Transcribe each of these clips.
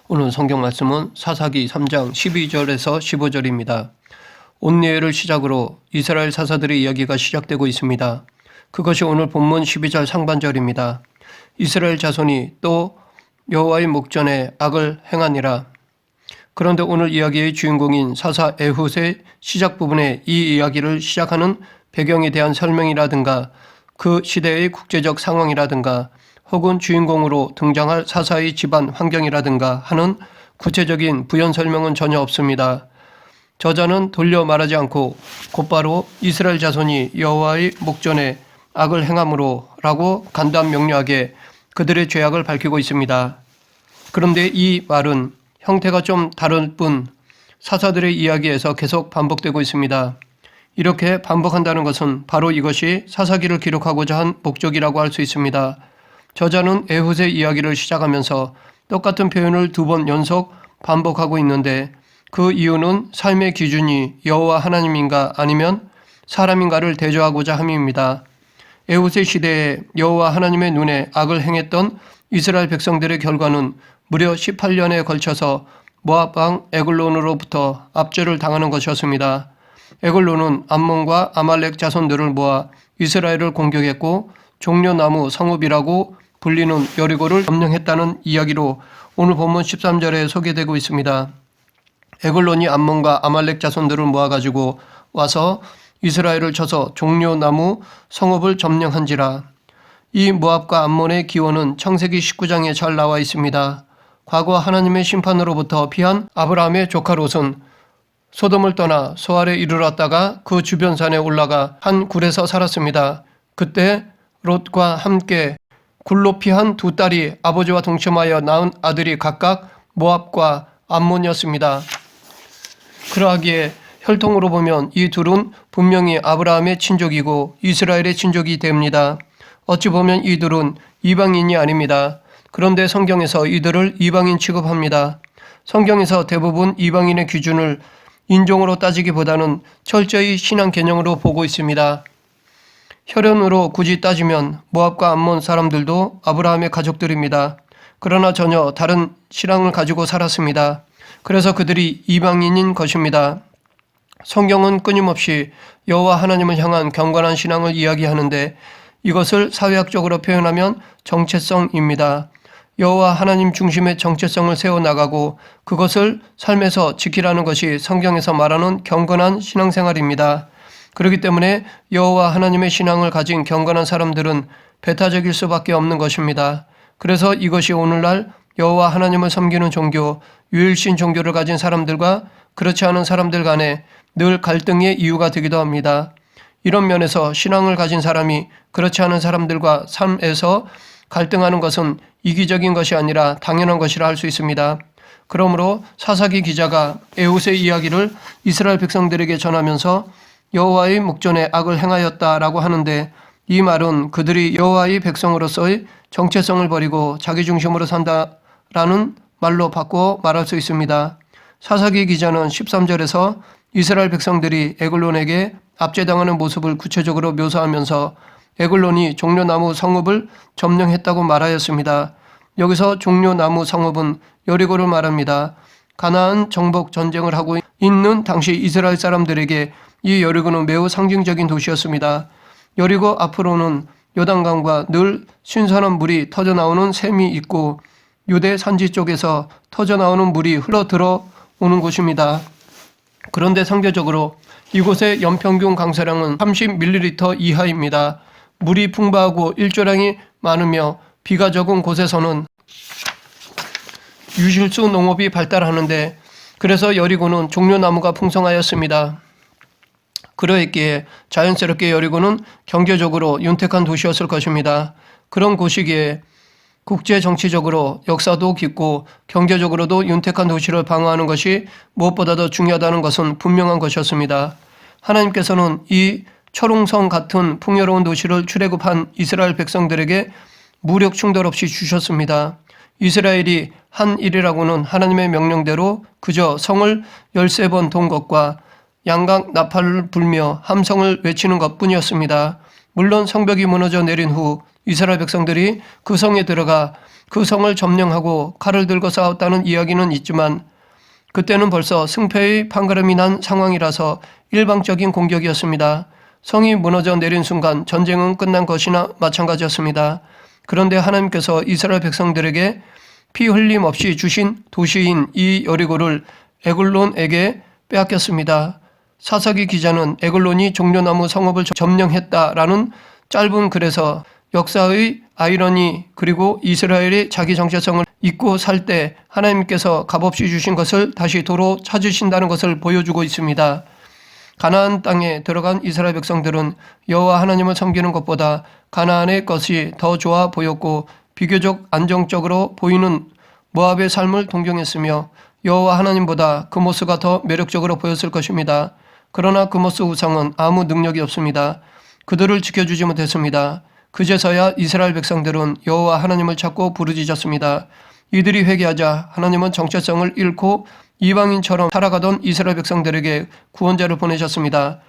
오늘 성경 말씀은 사사기 3장 12절에서 15절입니다. 온니엘을 시작으로 이스라엘 사사들의 이야기가 시작되고 있습니다. 그것이 오늘 본문 12절 상반절입니다. 이스라엘 자손이 또 여호와의 목전에 악을 행하니라. 그런데 오늘 이야기의 주인공인 사사 에훗의 시작 부분에 이 이야기를 시작하는 배경에 대한 설명이라든가 그 시대의 국제적 상황이라든가 혹은 주인공으로 등장할 사사의 집안 환경이라든가 하는 구체적인 부연 설명은 전혀 없습니다. 저자는 돌려 말하지 않고 곧바로 이스라엘 자손이 여호와의 목전에 악을 행함으로 라고 간단 명료하게 그들의 죄악을 밝히고 있습니다. 그런데 이 말은 형태가 좀 다를 뿐 사사들의 이야기에서 계속 반복되고 있습니다. 이렇게 반복한다는 것은 바로 이것이 사사기를 기록하고자 한 목적이라고 할 수 있습니다. 저자는 에훗의 이야기를 시작하면서 똑같은 표현을 2번 연속 반복하고 있는데 그 이유는 삶의 기준이 여호와 하나님인가 아니면 사람인가를 대조하고자 함입니다. 에훗의 시대에 여호와 하나님의 눈에 악을 행했던 이스라엘 백성들의 결과는 무려 18년에 걸쳐서 모압 왕 에글론으로부터 압제를 당하는 것이었습니다. 에글론은 암몬과 아말렉 자손들을 모아 이스라엘을 공격했고 종려나무 성읍이라고 불리는 여리고를 점령했다는 이야기로 오늘 본문 13절에 소개되고 있습니다. 에글론이 암몬과 아말렉 자손들을 모아가지고 와서 이스라엘을 쳐서 종려나무 성읍을 점령한지라. 이 모압과 암몬의 기원은 창세기 19장에 잘 나와 있습니다. 과거 하나님의 심판으로부터 피한 아브라함의 조카 롯은 소돔을 떠나 소알에 이르렀다가 그 주변 산에 올라가 한 굴에서 살았습니다. 그때 롯과 함께 굴로 피한 2딸이 아버지와 동침하여 낳은 아들이 각각 모압과 암몬이었습니다. 그러하기에 혈통으로 보면 이 둘은 분명히 아브라함의 친족이고 이스라엘의 친족이 됩니다. 어찌 보면 이들은 이방인이 아닙니다. 그런데 성경에서 이들을 이방인 취급합니다. 성경에서 대부분 이방인의 기준을 인종으로 따지기보다는 철저히 신앙 개념으로 보고 있습니다. 혈연으로 굳이 따지면 모압과 암몬 사람들도 아브라함의 가족들입니다. 그러나 전혀 다른 신앙을 가지고 살았습니다. 그래서 그들이 이방인인 것입니다. 성경은 끊임없이 여호와 하나님을 향한 경건한 신앙을 이야기하는데 이것을 사회학적으로 표현하면 정체성입니다. 여호와 하나님 중심의 정체성을 세워나가고 그것을 삶에서 지키라는 것이 성경에서 말하는 경건한 신앙생활입니다. 그렇기 때문에 여호와 하나님의 신앙을 가진 경건한 사람들은 배타적일 수밖에 없는 것입니다. 그래서 이것이 오늘날 여호와 하나님을 섬기는 종교, 유일신 종교를 가진 사람들과 그렇지 않은 사람들 간에 늘 갈등의 이유가 되기도 합니다. 이런 면에서 신앙을 가진 사람이 그렇지 않은 사람들과 삶에서 갈등하는 것은 이기적인 것이 아니라 당연한 것이라 할 수 있습니다. 그러므로 사사기 기자가 에훗의 이야기를 이스라엘 백성들에게 전하면서 여호와의 목전에 악을 행하였다라고 하는데 이 말은 그들이 여호와의 백성으로서의 정체성을 버리고 자기 중심으로 산다라는 말로 바꿔 말할 수 있습니다. 사사기 기자는 13절에서 이스라엘 백성들이 에글론에게 압제당하는 모습을 구체적으로 묘사하면서 에글론이 종려나무 성읍을 점령했다고 말하였습니다. 여기서 종려나무 성읍은 여리고를 말합니다. 가나안 정복 전쟁을 하고 있는 당시 이스라엘 사람들에게 이 여리고는 매우 상징적인 도시였습니다. 여리고 앞으로는 요단강과 늘 신선한 물이 터져나오는 샘이 있고 유대 산지 쪽에서 터져나오는 물이 흘러들어 오는 곳입니다. 그런데 상대적으로 이곳의 연평균 강수량은 30ml 이하입니다. 물이 풍부하고 일조량이 많으며 비가 적은 곳에서는 유실수 농업이 발달하는데 그래서 여리고는 종려나무가 풍성하였습니다. 그러했기에 자연스럽게 여리고는 경제적으로 윤택한 도시였을 것입니다. 그런 곳이기에 국제 정치적으로 역사도 깊고 경제적으로도 윤택한 도시를 방어하는 것이 무엇보다도 중요하다는 것은 분명한 것이었습니다. 하나님께서는 이 철옹성 같은 풍요로운 도시를 출애굽한 이스라엘 백성들에게 무력 충돌 없이 주셨습니다. 이스라엘이 한 일이라고는 하나님의 명령대로 그저 성을 13번 돈 것과 양각 나팔을 불며 함성을 외치는 것뿐이었습니다. 물론 성벽이 무너져 내린 후 이스라엘 백성들이 그 성에 들어가 그 성을 점령하고 칼을 들고 싸웠다는 이야기는 있지만 그때는 벌써 승패의 판가름이 난 상황이라서 일방적인 공격이었습니다. 성이 무너져 내린 순간 전쟁은 끝난 것이나 마찬가지였습니다. 그런데 하나님께서 이스라엘 백성들에게 피 흘림 없이 주신 도시인 이 여리고를 에글론에게 빼앗겼습니다. 사사기 기자는 에글론이 종려나무 성읍을 점령했다라는 짧은 글에서 역사의 아이러니 그리고 이스라엘이 자기 정체성을 잊고 살 때 하나님께서 값없이 주신 것을 다시 도로 찾으신다는 것을 보여주고 있습니다. 가나안 땅에 들어간 이스라엘 백성들은 여호와 하나님을 섬기는 것보다 가나안의 것이 더 좋아 보였고 비교적 안정적으로 보이는 모압의 삶을 동경했으며 여호와 하나님보다 그모스가 더 매력적으로 보였을 것입니다. 그러나 그모스 우상은 아무 능력이 없습니다. 그들을 지켜주지 못했습니다. 그제서야 이스라엘 백성들은 여호와 하나님을 찾고 부르짖었습니다. 이들이 회개하자 하나님은 정체성을 잃고 이방인처럼 살아가던 이스라엘 백성들에게 구원자를 보내셨습니다.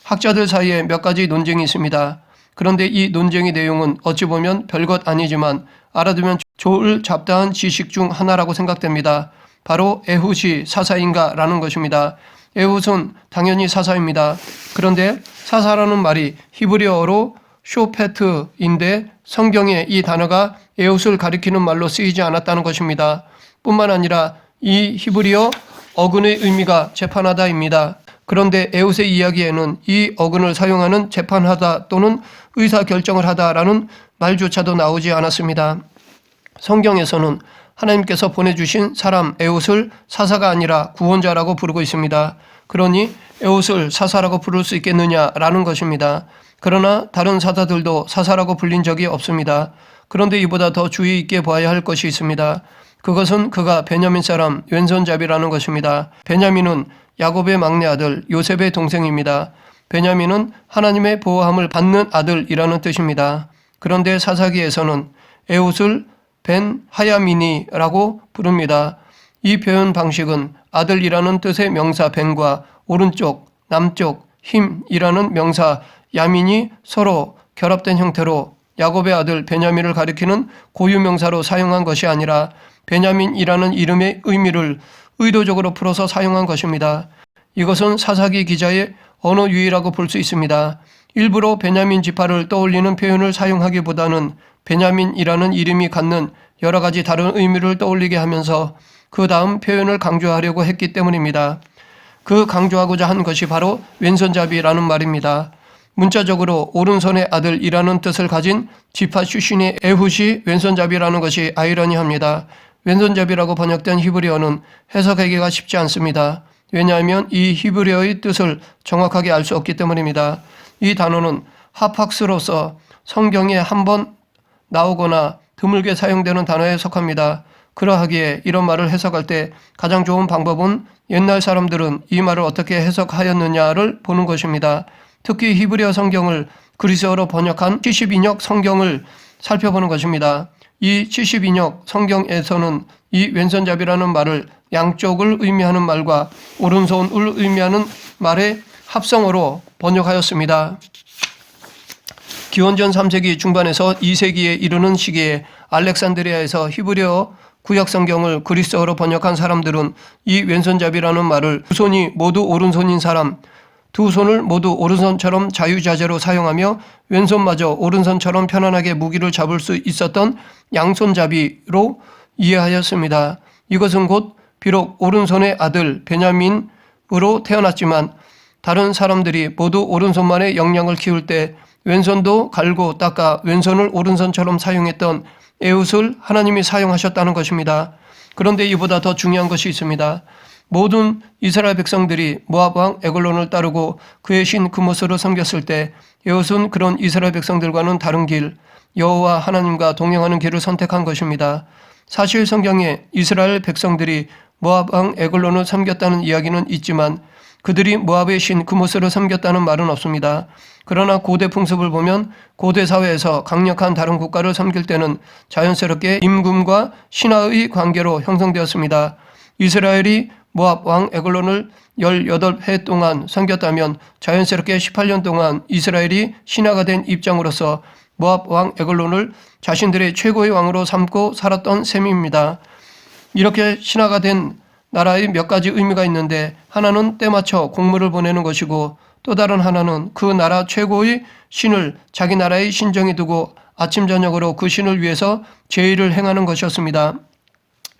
학자들 사이에 몇 가지 논쟁이 있습니다. 그런데 이 논쟁의 내용은 어찌 보면 별것 아니지만 알아두면 좋을 잡다한 지식 중 하나라고 생각됩니다. 바로 에훗이 사사인가 라는 것입니다. 에훗은 당연히 사사입니다. 그런데 사사라는 말이 히브리어로 쇼페트인데 성경에 이 단어가 에훗을 가리키는 말로 쓰이지 않았다는 것입니다. 뿐만 아니라 이 히브리어 어근의 의미가 재판하다입니다. 그런데 에훗의 이야기에는 이 어근을 사용하는 재판하다 또는 의사결정을 하다라는 말조차도 나오지 않았습니다. 성경에서는 하나님께서 보내주신 사람 에훗을 사사가 아니라 구원자라고 부르고 있습니다. 그러니 에훗을 사사라고 부를 수 있겠느냐라는 것입니다. 그러나 다른 사사들도 사사라고 불린 적이 없습니다. 그런데 이보다 더 주의 있게 보아야 할 것이 있습니다. 그것은 그가 베냐민 사람 왼손잡이라는 것입니다. 베냐민은 야곱의 막내 아들 요셉의 동생입니다. 베냐민은 하나님의 보호함을 받는 아들이라는 뜻입니다. 그런데 사사기에서는 에훗을 벤 하야민이라고 부릅니다. 이 표현 방식은 아들이라는 뜻의 명사 벤과 오른쪽, 남쪽, 힘이라는 명사 야민이 서로 결합된 형태로 야곱의 아들 베냐민을 가리키는 고유명사로 사용한 것이 아니라 베냐민이라는 이름의 의미를 의도적으로 풀어서 사용한 것입니다. 이것은 사사기 기자의 언어 유희라고 볼 수 있습니다. 일부러 베냐민 지파를 떠올리는 표현을 사용하기보다는 베냐민이라는 이름이 갖는 여러 가지 다른 의미를 떠올리게 하면서 그 다음 표현을 강조하려고 했기 때문입니다. 그 강조하고자 한 것이 바로 왼손잡이라는 말입니다. 문자적으로 오른손의 아들이라는 뜻을 가진 지파 출신의 에훗이 왼손잡이라는 것이 아이러니합니다. 왼손잡이라고 번역된 히브리어는 해석하기가 쉽지 않습니다. 왜냐하면 이 히브리어의 뜻을 정확하게 알 수 없기 때문입니다. 이 단어는 하팍스로서 성경에 한 번 나오거나 드물게 사용되는 단어에 속합니다. 그러하기에 이런 말을 해석할 때 가장 좋은 방법은 옛날 사람들은 이 말을 어떻게 해석하였느냐를 보는 것입니다. 특히 히브리어 성경을 그리스어로 번역한 72역 성경을 살펴보는 것입니다. 이 72역 성경에서는 이 왼손잡이라는 말을 양쪽을 의미하는 말과 오른손을 의미하는 말의 합성어로 번역하였습니다. 기원전 3세기 중반에서 2세기에 이르는 시기에 알렉산드리아에서 히브리어 구약 성경을 그리스어로 번역한 사람들은 이 왼손잡이라는 말을 두 손이 모두 오른손인 사람, 두 손을 모두 오른손처럼 자유자재로 사용하며 왼손마저 오른손처럼 편안하게 무기를 잡을 수 있었던 양손잡이로 이해하였습니다. 이것은 곧 비록 오른손의 아들 베냐민으로 태어났지만 다른 사람들이 모두 오른손만의 역량을 키울 때 왼손도 갈고 닦아 왼손을 오른손처럼 사용했던 에훗을 하나님이 사용하셨다는 것입니다. 그런데 이보다 더 중요한 것이 있습니다. 모든 이스라엘 백성들이 모압 왕 에글론을 따르고 그의 신 그모스를 섬겼을 때 에훗은 그런 이스라엘 백성들과는 다른 길, 여호와 하나님과 동행하는 길을 선택한 것입니다. 사실 성경에 이스라엘 백성들이 모압 왕 에글론을 섬겼다는 이야기는 있지만 그들이 모압의 신 그모스를 섬겼다는 말은 없습니다. 그러나 고대 풍습을 보면 고대 사회에서 강력한 다른 국가를 섬길 때는 자연스럽게 임금과 신하의 관계로 형성되었습니다. 이스라엘이 모압 왕 에글론을 18해 동안 섬겼다면 자연스럽게 18년 동안 이스라엘이 신하가 된 입장으로서 모압 왕 에글론을 자신들의 최고의 왕으로 삼고 살았던 셈입니다. 이렇게 신화가 된 나라의 몇 가지 의미가 있는데, 하나는 때맞춰 공물을 보내는 것이고, 또 다른 하나는 그 나라 최고의 신을 자기 나라의 신정에 두고 아침 저녁으로 그 신을 위해서 제의를 행하는 것이었습니다.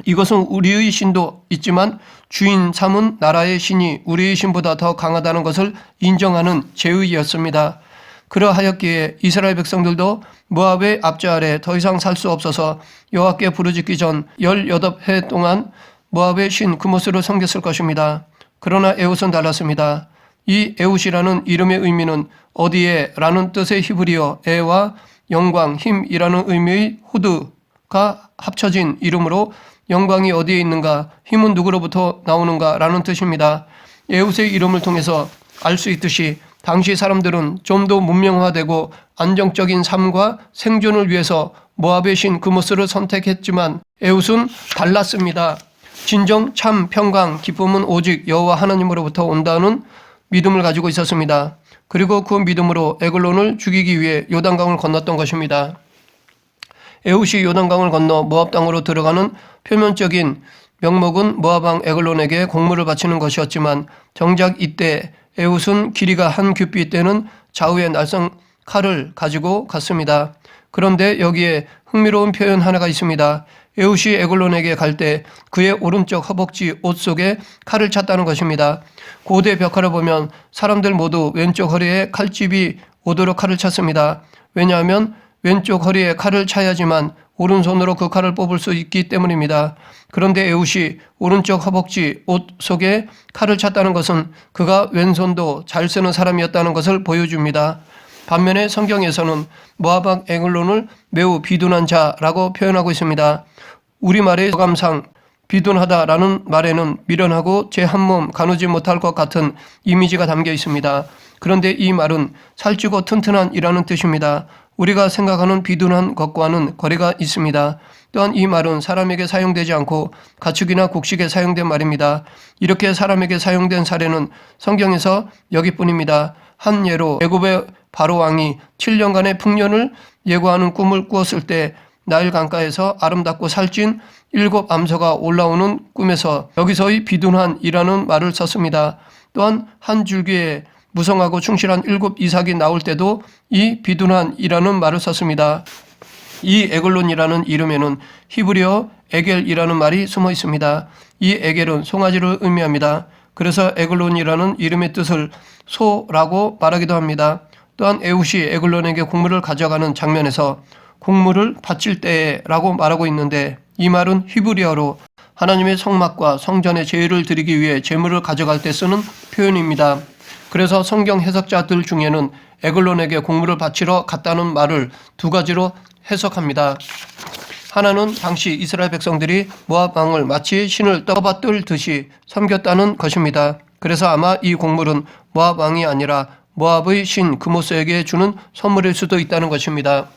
이것은 우리의 신도 있지만 주인 삼은 나라의 신이 우리의 신보다 더 강하다는 것을 인정하는 제의였습니다. 그러하였기에 이스라엘 백성들도 모압의 압제 아래 더 이상 살 수 없어서 여호와께 부르짖기 전 18해 동안 모압의 신 그모스를 섬겼을 것입니다. 그러나 에훗은 달랐습니다. 이 에훗이라는 이름의 의미는 어디에 라는 뜻의 히브리어 에와 영광, 힘이라는 의미의 후드가 합쳐진 이름으로 영광이 어디에 있는가, 힘은 누구로부터 나오는가 라는 뜻입니다. 에훗의 이름을 통해서 알 수 있듯이 당시 사람들은 좀 더 문명화되고 안정적인 삶과 생존을 위해서 모압의 신 그모스를 선택했지만 에훗은 달랐습니다. 진정 참 평강 기쁨은 오직 여호와 하나님으로부터 온다는 믿음을 가지고 있었습니다. 그리고 그 믿음으로 에글론을 죽이기 위해 요단강을 건넜던 것입니다. 에훗이 요단강을 건너 모압 땅으로 들어가는 표면적인 명목은 모압 왕 에글론에게 공물을 바치는 것이었지만, 정작 이때 에훗은 길이가 한 규빗 되는 좌우의 날성 칼을 가지고 갔습니다. 그런데 여기에 흥미로운 표현 하나가 있습니다. 에훗이 에글론에게 갈 때 그의 오른쪽 허벅지 옷 속에 칼을 찼다는 것입니다. 고대 벽화를 보면 사람들 모두 왼쪽 허리에 칼집이 오도록 칼을 찼습니다. 왜냐하면 왼쪽 허리에 칼을 차야지만 오른손으로 그 칼을 뽑을 수 있기 때문입니다. 그런데 에훗이 오른쪽 허벅지 옷 속에 칼을 찼다는 것은 그가 왼손도 잘 쓰는 사람이었다는 것을 보여줍니다. 반면에 성경에서는 모압 왕 에글론을 매우 비둔한 자라고 표현하고 있습니다. 우리말의 어감상 비둔하다라는 말에는 미련하고 제 한 몸 가누지 못할 것 같은 이미지가 담겨 있습니다. 그런데 이 말은 살찌고 튼튼한 이라는 뜻입니다. 우리가 생각하는 비둔한 것과는 거리가 있습니다. 또한 이 말은 사람에게 사용되지 않고 가축이나 곡식에 사용된 말입니다. 이렇게 사람에게 사용된 사례는 성경에서 여기뿐입니다. 한 예로 애굽의 바로 왕이 7년간의 풍년을 예고하는 꿈을 꾸었을 때 나일 강가에서 아름답고 살찐 7 암소가 올라오는 꿈에서 여기서의 비둔한이라는 말을 썼습니다. 또한 한 줄기에 무성하고 충실한 7 이삭이 나올 때도 이 비둔한이라는 말을 썼습니다. 이 에글론이라는 이름에는 히브리어 에겔이라는 말이 숨어 있습니다. 이 에겔은 송아지를 의미합니다. 그래서 에글론이라는 이름의 뜻을 소라고 말하기도 합니다. 또한 에훗이 에글론에게 곡물을 가져가는 장면에서 곡물을 바칠 때라고 말하고 있는데, 이 말은 히브리어로 하나님의 성막과 성전에 제의를 드리기 위해 제물을 가져갈 때 쓰는 표현입니다. 그래서 성경 해석자들 중에는 에글론에게 곡물을 바치러 갔다는 말을 두 가지로 해석합니다. 하나는 당시 이스라엘 백성들이 모압 왕을 마치 신을 떠받들듯이 섬겼다는 것입니다. 그래서 아마 이 곡물은 모압 왕이 아니라 모압의 신 그모스에게 주는 선물일 수도 있다는 것입니다.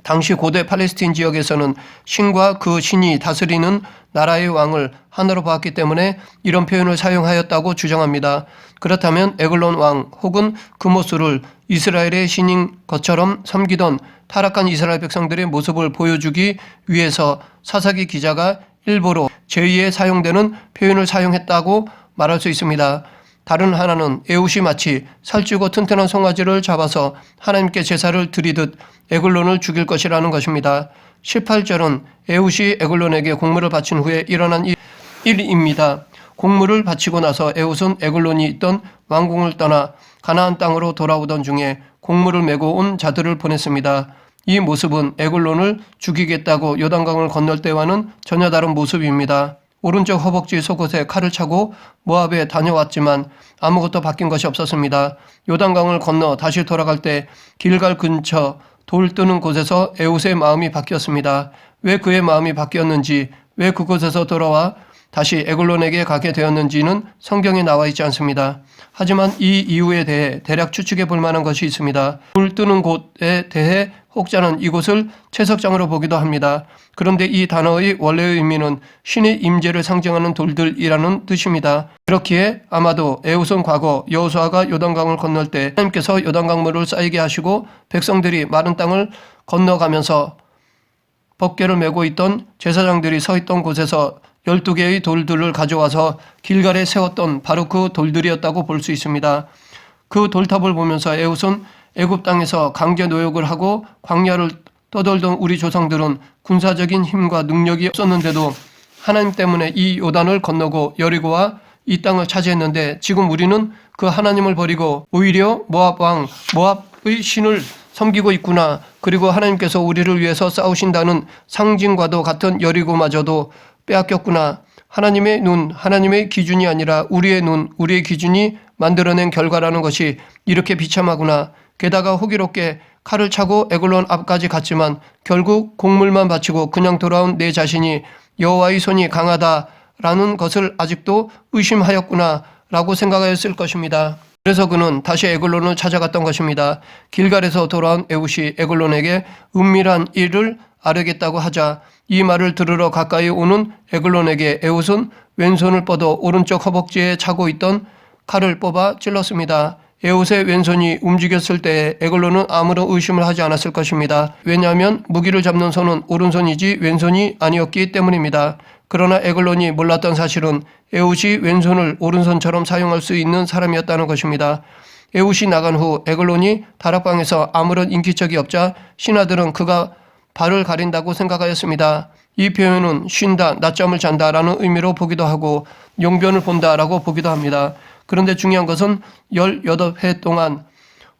당시 고대 팔레스틴 지역에서는 신과 그 신이 다스리는 나라의 왕을 하나로 보았기 때문에 이런 표현을 사용하였다고 주장합니다. 그렇다면 에글론 왕 혹은 그모스를 이스라엘의 신인 것처럼 섬기던 타락한 이스라엘 백성들의 모습을 보여주기 위해서 사사기 기자가 일부러 제2에 사용되는 표현을 사용했다고 말할 수 있습니다. 다른 하나는 에훗이 마치 살찌고 튼튼한 송아지를 잡아서 하나님께 제사를 드리듯 에글론을 죽일 것이라는 것입니다. 18절은 에훗이 에글론에게 곡물을 바친 후에 일어난 일입니다. 곡물을 바치고 나서 에훗은 에글론이 있던 왕궁을 떠나 가나안 땅으로 돌아오던 중에 곡물을 메고 온 자들을 보냈습니다. 이 모습은 에글론을 죽이겠다고 요단강을 건널 때와는 전혀 다른 모습입니다. 오른쪽 허벅지 속옷에 칼을 차고 모압에 다녀왔지만 아무것도 바뀐 것이 없었습니다. 요단강을 건너 다시 돌아갈 때 길갈 근처 돌 뜨는 곳에서 에훗의 마음이 바뀌었습니다. 왜 그의 마음이 바뀌었는지, 왜 그곳에서 돌아와 다시 에글론에게 가게 되었는지는 성경에 나와 있지 않습니다. 하지만 이 이유에 대해 대략 추측해 볼 만한 것이 있습니다. 돌 뜨는 곳에 대해 혹자는 이곳을 채석장으로 보기도 합니다. 그런데 이 단어의 원래의 의미는 신의 임재를 상징하는 돌들이라는 뜻입니다. 그렇기에 아마도 에훗은 과거 여호수아가 요단강을 건널 때 하나님께서 요단강물을 쌓이게 하시고 백성들이 마른 땅을 건너가면서 법궤를 메고 있던 제사장들이 서 있던 곳에서 12개의 돌들을 가져와서 길갈에 세웠던 바로 그 돌들이었다고 볼 수 있습니다. 그 돌탑을 보면서 에훗은 애굽 땅에서 강제 노역을 하고 광야를 떠돌던 우리 조상들은 군사적인 힘과 능력이 없었는데도 하나님 때문에 이 요단을 건너고 여리고와 이 땅을 차지했는데 지금 우리는 그 하나님을 버리고 오히려 모압 왕 모압의 신을 섬기고 있구나. 그리고 하나님께서 우리를 위해서 싸우신다는 상징과도 같은 여리고마저도 빼앗겼구나. 하나님의 눈, 하나님의 기준이 아니라 우리의 눈, 우리의 기준이 만들어낸 결과라는 것이 이렇게 비참하구나. 게다가 호기롭게 칼을 차고 에글론 앞까지 갔지만 결국 곡물만 바치고 그냥 돌아온 내 자신이 여호와의 손이 강하다라는 것을 아직도 의심하였구나 라고 생각하였을 것입니다. 그래서 그는 다시 에글론을 찾아갔던 것입니다. 길갈에서 돌아온 에훗이 에글론에게 은밀한 일을 아뢰겠다고 하자 이 말을 들으러 가까이 오는 에글론에게 에훗은 왼손을 뻗어 오른쪽 허벅지에 차고 있던 칼을 뽑아 찔렀습니다. 에훗의 왼손이 움직였을 때 에글론은 아무런 의심을 하지 않았을 것입니다. 왜냐하면 무기를 잡는 손은 오른손이지 왼손이 아니었기 때문입니다. 그러나 에글론이 몰랐던 사실은 에훗이 왼손을 오른손처럼 사용할 수 있는 사람이었다는 것입니다. 에훗이 나간 후 에글론이 다락방에서 아무런 인기척이 없자 신하들은 그가 발을 가린다고 생각하였습니다. 이 표현은 쉰다, 낮잠을 잔다라는 의미로 보기도 하고 용변을 본다라고 보기도 합니다. 그런데 중요한 것은 18해 동안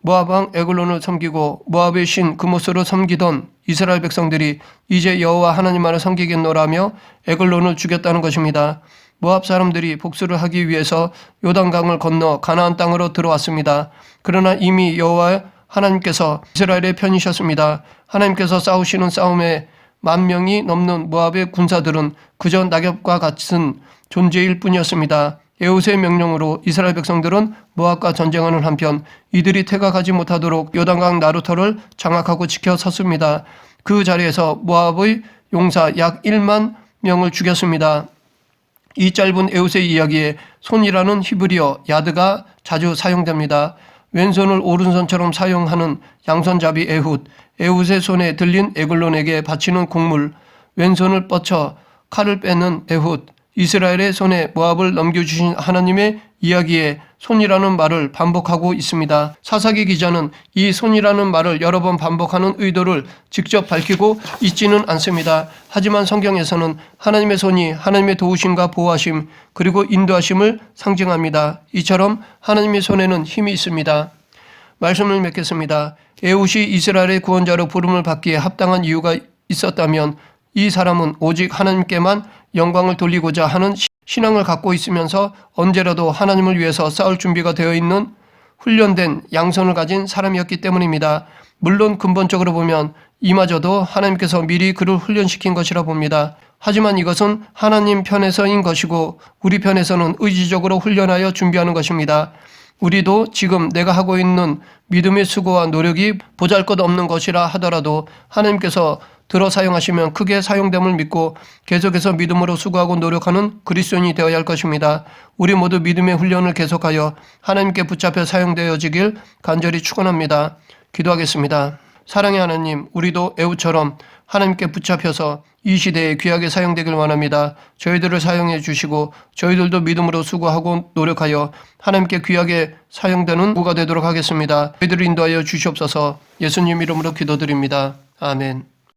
모압 왕 에글론을 섬기고 모압의 신 그모스를 섬기던 이스라엘 백성들이 이제 여호와 하나님만을 섬기겠노라며 에글론을 죽였다는 것입니다. 모압 사람들이 복수를 하기 위해서 요단강을 건너 가나안 땅으로 들어왔습니다. 그러나 이미 여호와 하나님께서 이스라엘의 편이셨습니다. 하나님께서 싸우시는 싸움에 10,000명이 넘는 모압의 군사들은 그저 낙엽과 같은 존재일 뿐이었습니다. 에훗의 명령으로 이스라엘 백성들은 모압과 전쟁하는 한편 이들이 퇴각하지 못하도록 요단강 나루터를 장악하고 지켜 섰습니다. 그 자리에서 모압의 용사 약 1만 명을 죽였습니다. 이 짧은 에훗의 이야기에 손이라는 히브리어 야드가 자주 사용됩니다. 왼손을 오른손처럼 사용하는 양손잡이 에훗, 에훗의 손에 들린 에글론에게 바치는 곡물, 왼손을 뻗쳐 칼을 빼는 에훗, 이스라엘의 손에 모압을 넘겨주신 하나님의 이야기에 손이라는 말을 반복하고 있습니다. 사사기 기자는 이 손이라는 말을 여러 번 반복하는 의도를 직접 밝히고 있지는 않습니다. 하지만 성경에서는 하나님의 손이 하나님의 도우심과 보호하심 그리고 인도하심을 상징합니다. 이처럼 하나님의 손에는 힘이 있습니다. 말씀을 맺겠습니다. 에훗이 이스라엘의 구원자로 부름을 받기에 합당한 이유가 있었다면 이 사람은 오직 하나님께만 영광을 돌리고자 하는 신앙을 갖고 있으면서 언제라도 하나님을 위해서 싸울 준비가 되어 있는 훈련된 양손을 가진 사람이었기 때문입니다. 물론 근본적으로 보면 이마저도 하나님께서 미리 그를 훈련시킨 것이라 봅니다. 하지만 이것은 하나님 편에서인 것이고 우리 편에서는 의지적으로 훈련하여 준비하는 것입니다. 우리도 지금 내가 하고 있는 믿음의 수고와 노력이 보잘것없는 것이라 하더라도 하나님께서 들어 사용하시면 크게 사용됨을 믿고 계속해서 믿음으로 수고하고 노력하는 그리스도인이 되어야 할 것입니다. 우리 모두 믿음의 훈련을 계속하여 하나님께 붙잡혀 사용되어지길 간절히 축원합니다. 기도하겠습니다. 사랑의 하나님, 우리도 에훗처럼 하나님께 붙잡혀서 이 시대에 귀하게 사용되길 원합니다. 저희들을 사용해 주시고 저희들도 믿음으로 수고하고 노력하여 하나님께 귀하게 사용되는 부가 되도록 하겠습니다. 저희들을 인도하여 주시옵소서. 예수님 이름으로 기도드립니다. 아멘.